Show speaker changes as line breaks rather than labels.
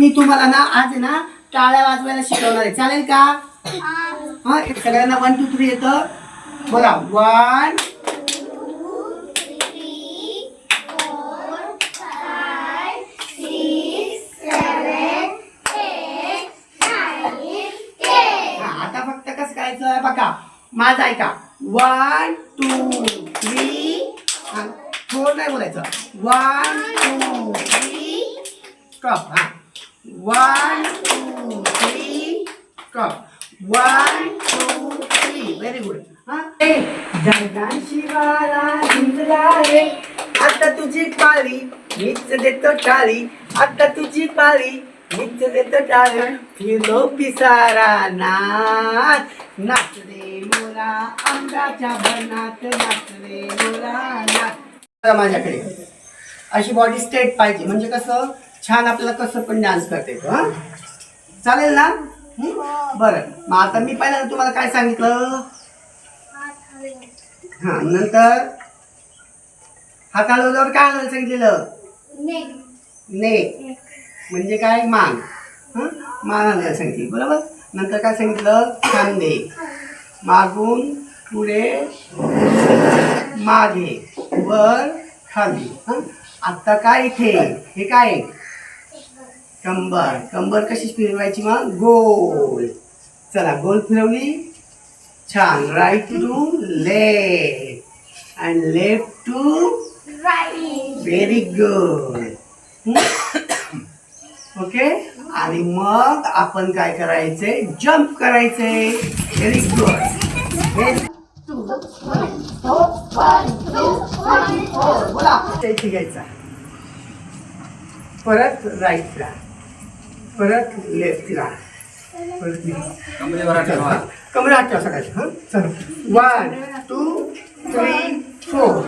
मी तुम्हाला ना आज आहे ना टाळ्या वाजवायला शिकवणार आहे, चालेल का? हा, सगळ्यांना 1 2 3 येतं. बोला 1 आता फक्त कसं करायचं बघा, माझं ऐका. 1 2 3 थोडं नाही बोलायचं. 1 2 3 स्टॉप. हा 1 2 3 स्टॉप. 1 2 3 very good. हा शिवाला जिंकला रे, आता तुझी पाळी मीच देतो टाळी, आता तुझी पाळी मीच देतो टाळी, फिरलो पिसारा नाच नाच रे मोरा अंगाच्या बनात, नाच रे मोरा नाच. माझ्याकडे अशी बॉडी स्ट्रेट पाहिजे, म्हणजे कसं छान आपल्याला कसं पण डान्स करता येतो. हा चालेल ना? बरं, मग आता मी पहिल्यांदा तुम्हाला काय सांगितलं? हा नंतर हात हलवल्यावर काय हलवायला सांगितलेलं? नेक म्हणजे काय? मान. मान हलवायला सांगितली, बरोबर. नंतर काय सांगितलं? खांदे मागून पुढे मागे वर खाली. आता काय इथे हे काय? कंबर. कंबर कशी फिरवायची? मग गोल. चला गोल फिरवली, छान. Right to left and left to right. Very good. Okay. आणि मग आपण काय करायचंय? जम्प करायचंय. Very good. बोला इथे घ्यायचा, परत राईटला, परत लेफ्टला, परत कमरे हात ठेवा सकाळचे. हां चल 1 2 3 4.